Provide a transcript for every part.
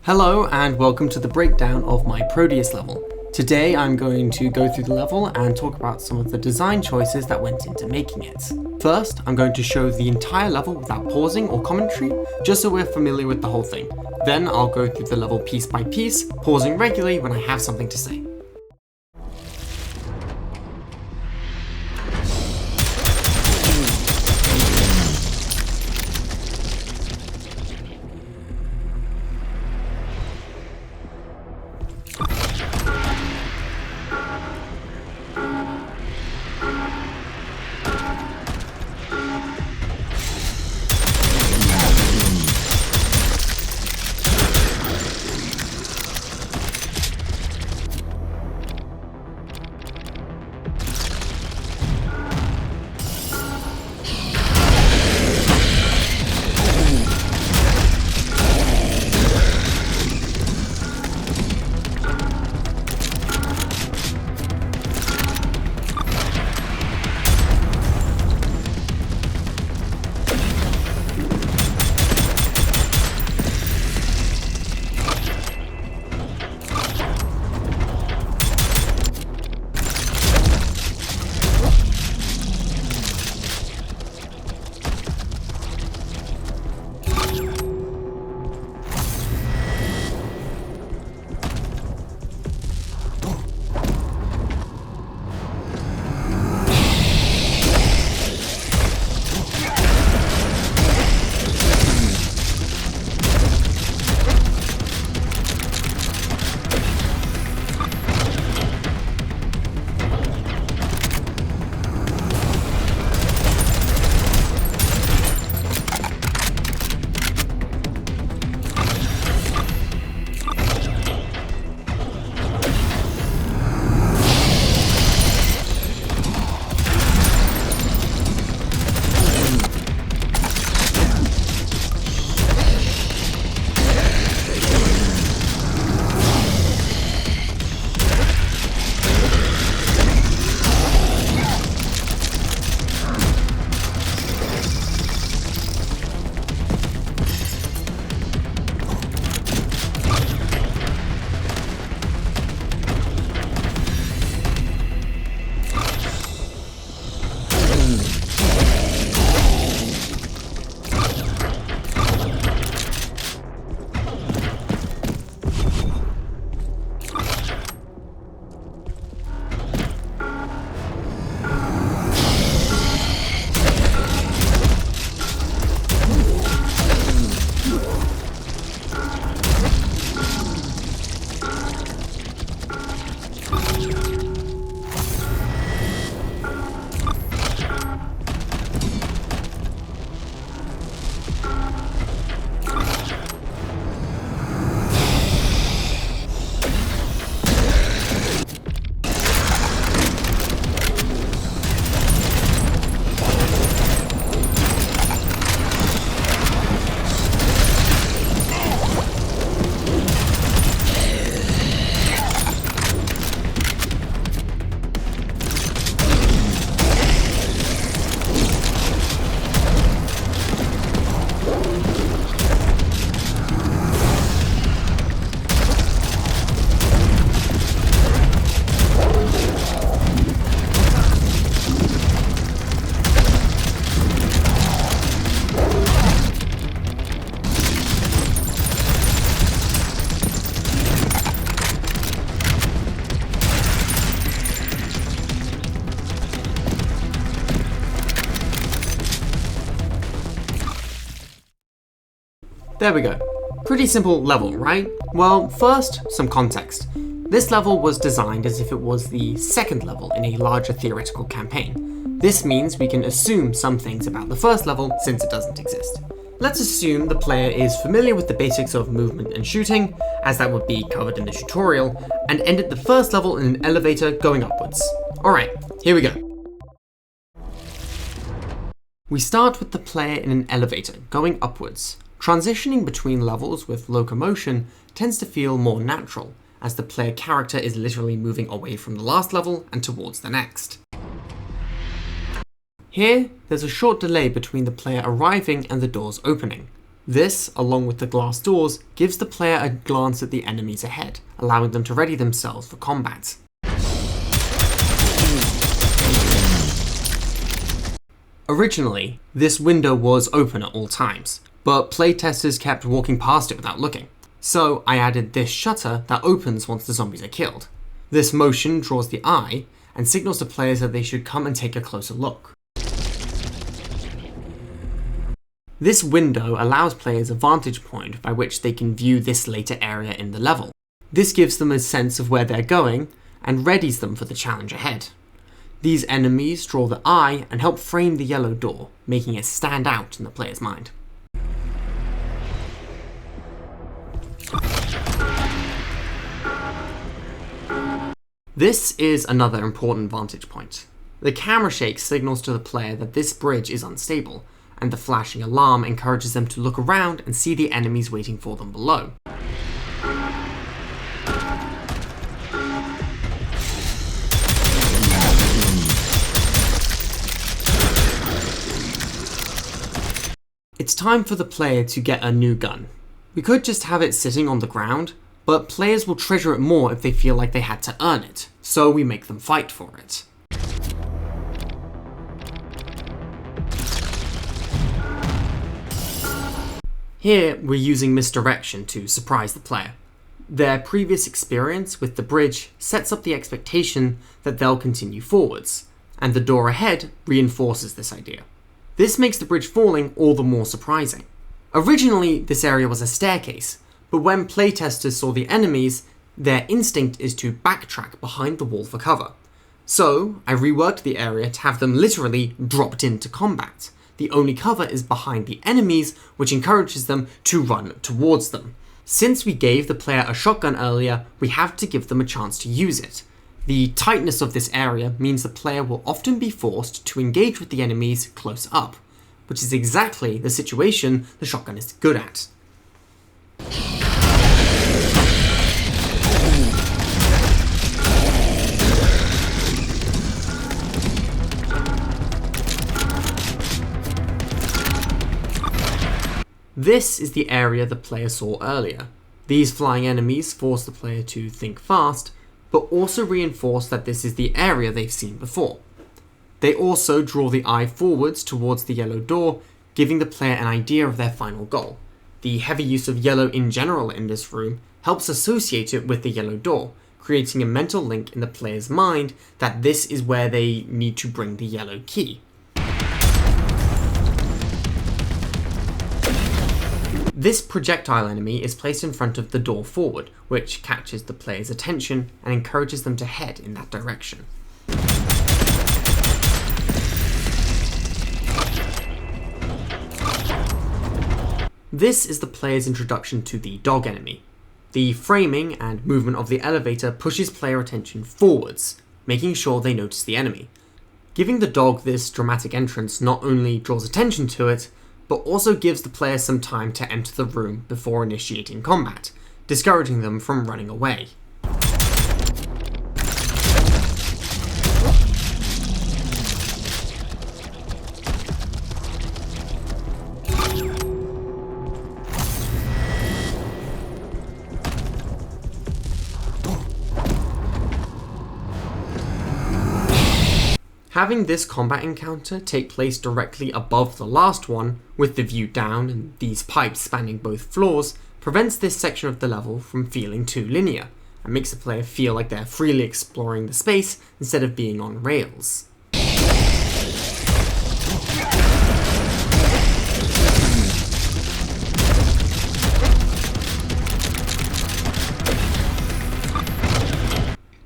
Hello and welcome to the breakdown of my Prodeus level. Today I'm going to go through the level and talk about some of the design choices that went into making it. First, I'm going to show the entire level without pausing or commentary, just so we're familiar with the whole thing. Then I'll go through the level piece by piece, pausing regularly when I have something to say. There we go. Pretty simple level, right? Well, first, some context. This level was designed as if it was the second level in a larger theoretical campaign. This means we can assume some things about the first level since it doesn't exist. Let's assume the player is familiar with the basics of movement and shooting, as that would be covered in the tutorial, and ended the first level in an elevator going upwards. Alright, here we go. We start with the player in an elevator going upwards. Transitioning between levels with locomotion tends to feel more natural, as the player character is literally moving away from the last level and towards the next. Here, there's a short delay between the player arriving and the doors opening. This, along with the glass doors, gives the player a glance at the enemies ahead, allowing them to ready themselves for combat. Originally, this window was open at all times, but playtesters kept walking past it without looking. So I added this shutter that opens once the zombies are killed. This motion draws the eye and signals to players that they should come and take a closer look. This window allows players a vantage point by which they can view this later area in the level. This gives them a sense of where they're going and readies them for the challenge ahead. These enemies draw the eye and help frame the yellow door, making it stand out in the player's mind. This is another important vantage point. The camera shake signals to the player that this bridge is unstable, and the flashing alarm encourages them to look around and see the enemies waiting for them below. It's time for the player to get a new gun. We could just have it sitting on the ground, but players will treasure it more if they feel like they had to earn it, so we make them fight for it. Here, we're using misdirection to surprise the player. Their previous experience with the bridge sets up the expectation that they'll continue forwards, and the door ahead reinforces this idea. This makes the bridge falling all the more surprising. Originally, this area was a staircase, but when playtesters saw the enemies, their instinct is to backtrack behind the wall for cover. So, I reworked the area to have them literally dropped into combat. The only cover is behind the enemies, which encourages them to run towards them. Since we gave the player a shotgun earlier, we have to give them a chance to use it. The tightness of this area means the player will often be forced to engage with the enemies close up, which is exactly the situation the shotgun is good at. This is the area the player saw earlier. These flying enemies force the player to think fast, but also reinforce that this is the area they've seen before. They also draw the eye forwards towards the yellow door, giving the player an idea of their final goal. The heavy use of yellow in general in this room helps associate it with the yellow door, creating a mental link in the player's mind that this is where they need to bring the yellow key. This projectile enemy is placed in front of the door forward, which catches the player's attention and encourages them to head in that direction. This is the player's introduction to the dog enemy. The framing and movement of the elevator pushes player attention forwards, making sure they notice the enemy. Giving the dog this dramatic entrance not only draws attention to it, but also gives the player some time to enter the room before initiating combat, discouraging them from running away. Having this combat encounter take place directly above the last one, with the view down and these pipes spanning both floors, prevents this section of the level from feeling too linear, and makes the player feel like they're freely exploring the space instead of being on rails.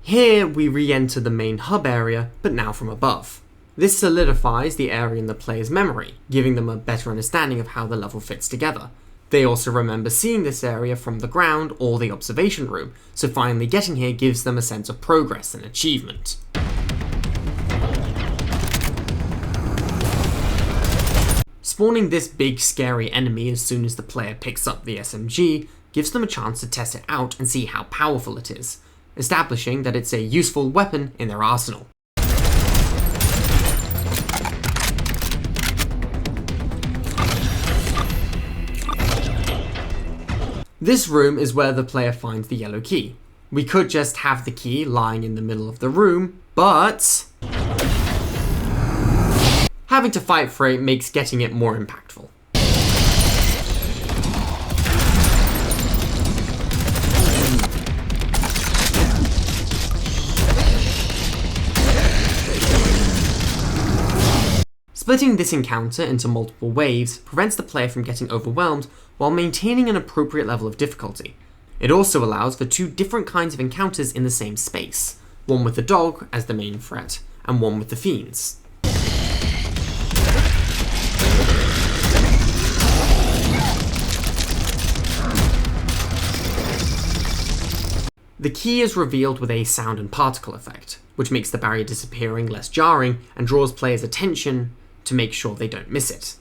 Here we re-enter the main hub area, but now from above. This solidifies the area in the player's memory, giving them a better understanding of how the level fits together. They also remember seeing this area from the ground or the observation room, so finally getting here gives them a sense of progress and achievement. Spawning this big scary enemy as soon as the player picks up the SMG gives them a chance to test it out and see how powerful it is, establishing that it's a useful weapon in their arsenal. This room is where the player finds the yellow key. We could just have the key lying in the middle of the room, but having to fight for it makes getting it more impactful. Splitting this encounter into multiple waves prevents the player from getting overwhelmed while maintaining an appropriate level of difficulty. It also allows for two different kinds of encounters in the same space, one with the dog as the main threat, and one with the fiends. The key is revealed with a sound and particle effect, which makes the barrier disappearing less jarring and draws players' attention to make sure they don't miss it.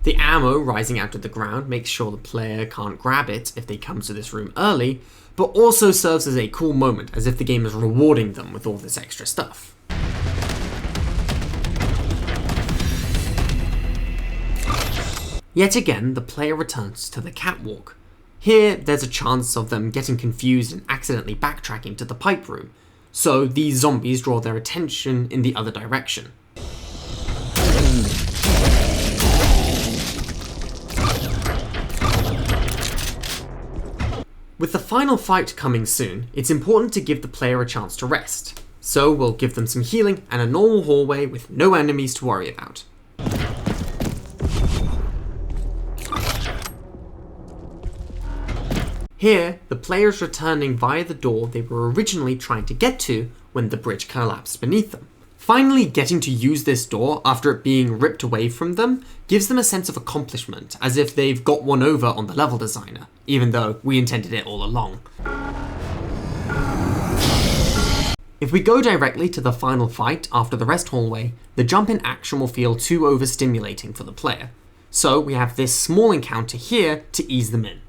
The ammo rising out of the ground makes sure the player can't grab it if they come to this room early, but also serves as a cool moment, as if the game is rewarding them with all this extra stuff. Yet again, the player returns to the catwalk. Here, there's a chance of them getting confused and accidentally backtracking to the pipe room, so these zombies draw their attention in the other direction. With the final fight coming soon, it's important to give the player a chance to rest, so we'll give them some healing and a normal hallway with no enemies to worry about. Here, the player is returning via the door they were originally trying to get to when the bridge collapsed beneath them. Finally getting to use this door after it being ripped away from them gives them a sense of accomplishment, as if they've got one over on the level designer, even though we intended it all along. If we go directly to the final fight after the rest hallway, the jump in action will feel too overstimulating for the player, so we have this small encounter here to ease them in.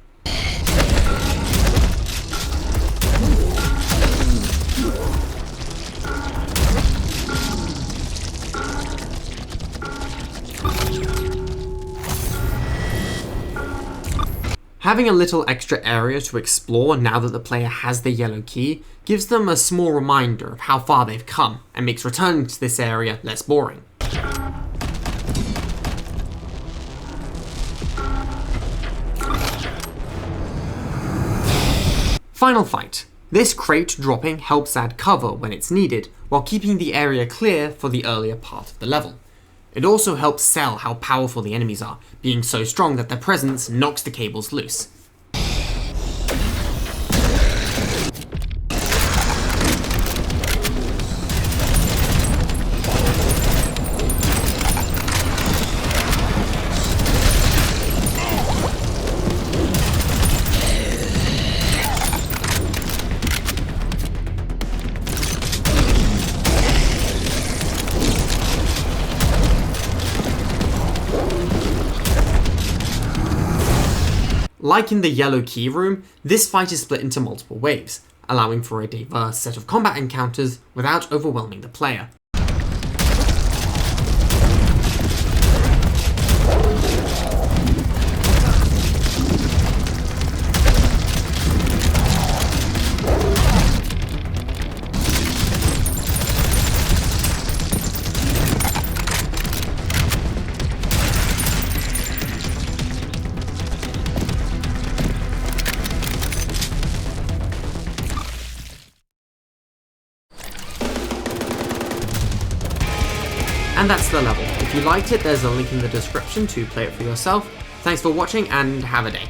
Having a little extra area to explore now that the player has the yellow key gives them a small reminder of how far they've come and makes returning to this area less boring. Final fight. This crate dropping helps add cover when it's needed, while keeping the area clear for the earlier part of the level. It also helps sell how powerful the enemies are, being so strong that their presence knocks the cables loose. Like in the yellow key room, this fight is split into multiple waves, allowing for a diverse set of combat encounters without overwhelming the player. And that's the level. If you liked it, there's a link in the description to play it for yourself. Thanks for watching and have a day.